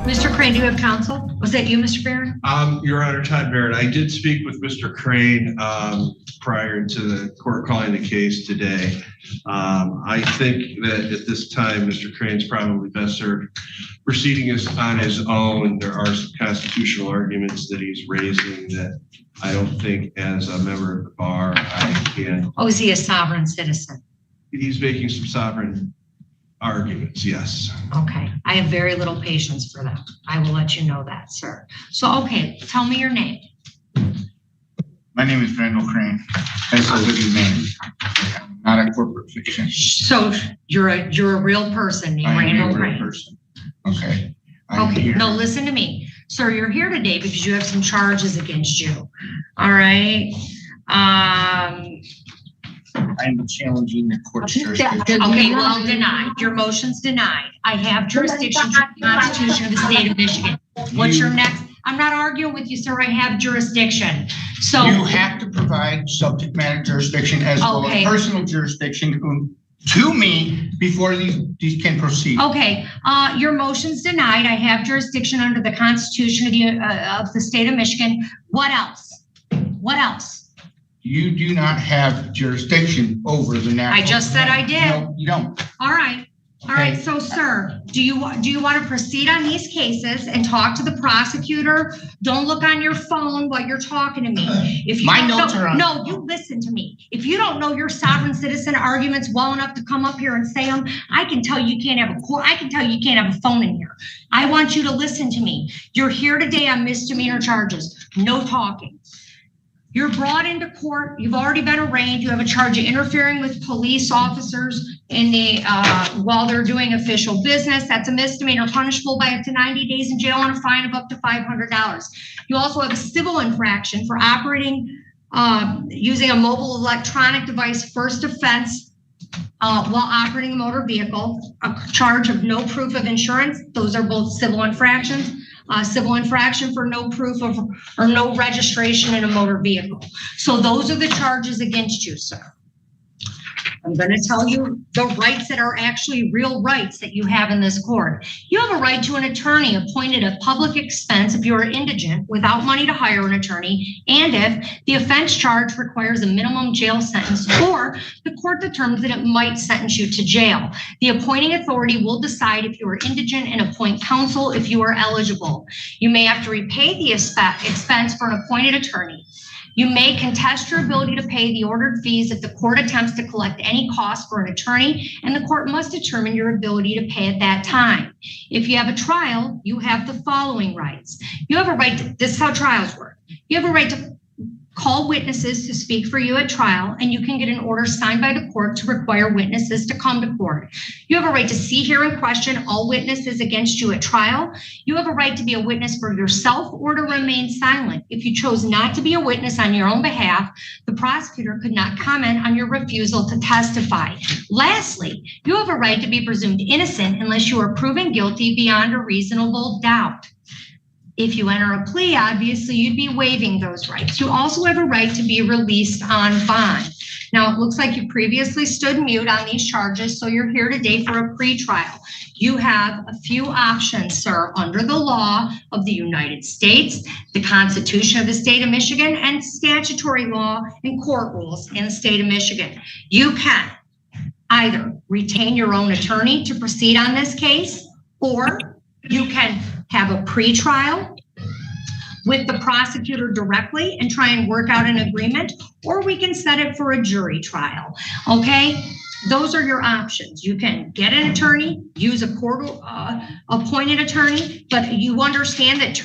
Mr. Crane, do you have counsel? Was that you, Mr. Barron? Your Honor, Todd Barrett, I did speak with Mr. Crane prior to the court calling the case today. I think that at this time, Mr. Crane's probably best served proceeding is on his own. There are some constitutional arguments that he's raising that I don't think as a member of the bar I can. Oh, is he a sovereign citizen? He's making some sovereign arguments, yes. Okay, I have very little patience for them. I will let you know that, sir. So, okay, tell me your name. My name is Randall Crane. That's a living name, not a corporate fiction. So you're a real person named Randall Crane. I'm a real person. Okay. Okay, no, listen to me. Sir, you're here today because you have some charges against you. All right. I'm challenging the court's jurisdiction. Okay, well, denied. Your motion's denied. I have jurisdiction to the Constitution of the state of Michigan. What's your next? I'm not arguing with you, sir. I have jurisdiction. So you have to provide subject matter jurisdiction as well as personal jurisdiction to me before these can proceed. Okay, your motion's denied. I have jurisdiction under the Constitution of the state of Michigan. What else? What else? You do not have jurisdiction over the national. I just said I did. No, you don't. All right. All right. So, sir, do you want to proceed on these cases and talk to the prosecutor? Don't look on your phone while you're talking to me. If you my notes are on. No, you listen to me. If you don't know your sovereign citizen arguments well enough to come up here and say them, I can tell you can't have I can tell you can't have a phone in here. I want you to listen to me. You're here today on misdemeanor charges. No talking. You're brought into court. You've already been arraigned. You have a charge of interfering with police officers in the while they're doing official business. That's a misdemeanor, punishable by up to 90 days in jail and a fine of up to $500. You also have a civil infraction for operating using a mobile electronic device, first offense while operating a motor vehicle. A charge of no proof of insurance. Those are both civil infractions. Civil infraction for no proof of or no registration in a motor vehicle. So those are the charges against you, sir. I'm going to tell you the rights that are actually real rights that you have in this court. You have a right to an attorney appointed at public expense if you are indigent without money to hire an attorney, and if the offense charge requires a minimum jail sentence or the court determines that it might sentence you to jail. The appointing authority will decide if you are indigent and appoint counsel if you are eligible. You may have to repay the expense for an appointed attorney. You may contest your ability to pay the ordered fees if the court attempts to collect any cost for an attorney, and the court must determine your ability to pay at that time. If you have a trial, you have the following rights. You have a right to, this is how trials work. You have a right to call witnesses to speak for you at trial, and you can get an order signed by the court to require witnesses to come to court. You have a right to see, hear, and question all witnesses against you at trial. You have a right to be a witness for yourself or to remain silent. If you chose not to be a witness on your own behalf, the prosecutor could not comment on your refusal to testify. Lastly, you have a right to be presumed innocent unless you are proven guilty beyond a reasonable doubt. If you enter a plea, obviously you'd be waiving those rights. You also have a right to be released on bond. Now, it looks like you previously stood mute on these charges, so you're here today for a pretrial. You have a few options, sir, under the law of the United States, the Constitution of the state of Michigan, and statutory law and court rules in the state of Michigan. You can either retain your own attorney to proceed on this case, or you can have a pretrial with the prosecutor directly and try and work out an agreement, or we can set it for a jury trial, okay? Those are your options. You can get an attorney, use a court appointed attorney, but you understand that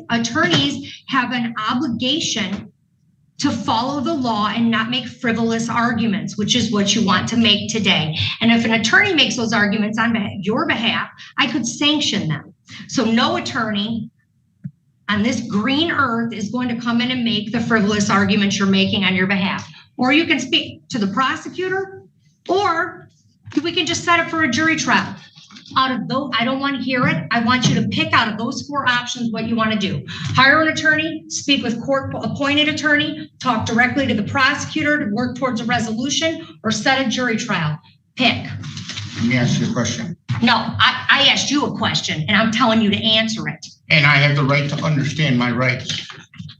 attorneys have an obligation to follow the law and not make frivolous arguments, which is what you want to make today. And if an attorney makes those arguments on your behalf, I could sanction them. So no attorney on this green earth is going to come in and make the frivolous arguments you're making on your behalf. Or you can speak to the prosecutor, or we can just set it for a jury trial. Out of those, I don't want to hear it. I want you to pick out of those four options what you want to do. Hire an attorney, speak with court-appointed attorney, talk directly to the prosecutor to work towards a resolution, or set a jury trial. Pick. Let me ask you a question. No, I asked you a question and I'm telling you to answer it. And I have the right to understand my rights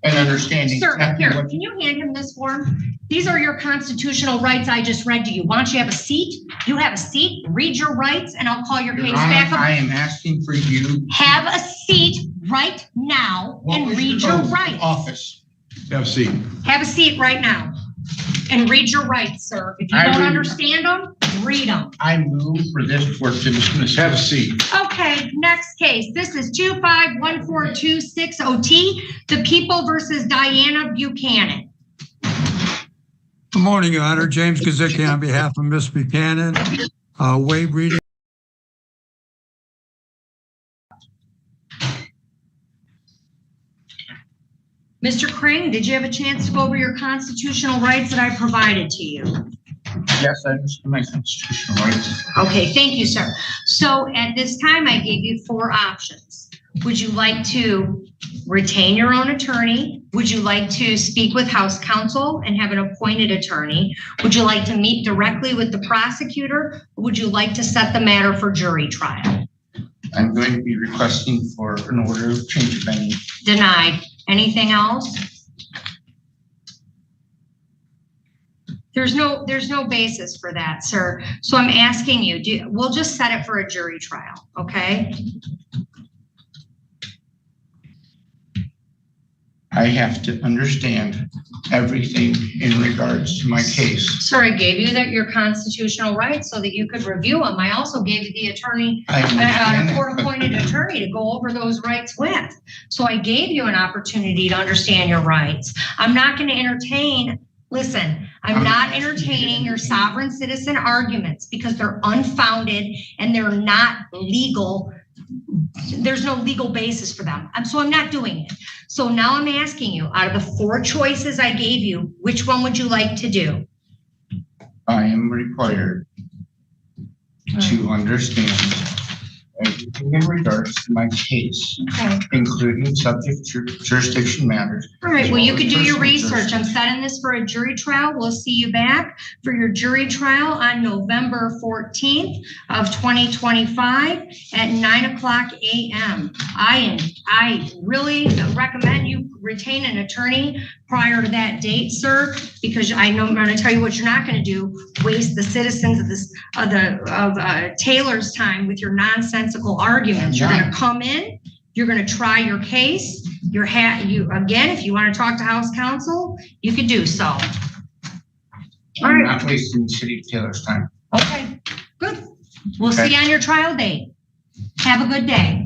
and understanding. Sir, here, can you hand him this form? These are your constitutional rights I just read to you. Why don't you have a seat? You have a seat, read your rights, and I'll call your case back up. I am asking for you. Have a seat right now and read your rights. Office. Have a seat. Have a seat right now and read your rights, sir. If you don't understand them, read them. I move for this court to dismiss. Have a seat. Okay, next case. This is 2514260T, the People versus Diana Buchanan. Good morning, Your Honor. James Gazicki on behalf of Ms. Buchanan. Waive reading. Mr. Crane, did you have a chance to go over your constitutional rights that I provided to you? Yes, I understand my constitutional rights. Okay, thank you, sir. So at this time, I gave you 4 options. Would you like to retain your own attorney? Would you like to speak with House counsel and have an appointed attorney? Would you like to meet directly with the prosecutor? Or would you like to set the matter for jury trial? I'm going to be requesting for an order of change of venue. Denied. Anything else? There's no basis for that, sir. So I'm asking you, we'll just set it for a jury trial, okay? I have to understand everything in regards to my case. Sir, I gave you your constitutional rights so that you could review them. I also gave you the attorney, a court-appointed attorney to go over those rights with. So I gave you an opportunity to understand your rights. I'm not going to entertain, listen, I'm not entertaining your sovereign citizen arguments because they're unfounded and they're not legal. There's no legal basis for them. So I'm not doing it. So now I'm asking you, out of the 4 choices I gave you, which one would you like to do? I am required to understand everything in regards to my case, including subject jurisdiction matters. All right, well, you could do your research. I'm setting this for a jury trial. We'll see you back for your jury trial on November 14th of 2025 at 9:00 a.m. I really recommend you retain an attorney prior to that date, sir, because I know I'm going to tell you what you're not going to do: waste the citizens of Taylor's time with your nonsensical arguments. You're going to come in, you're going to try your case. Again, if you want to talk to House counsel, you could do so. I'm not wasting the city of Taylor's time. Okay, good. We'll see you on your trial date. Have a good day.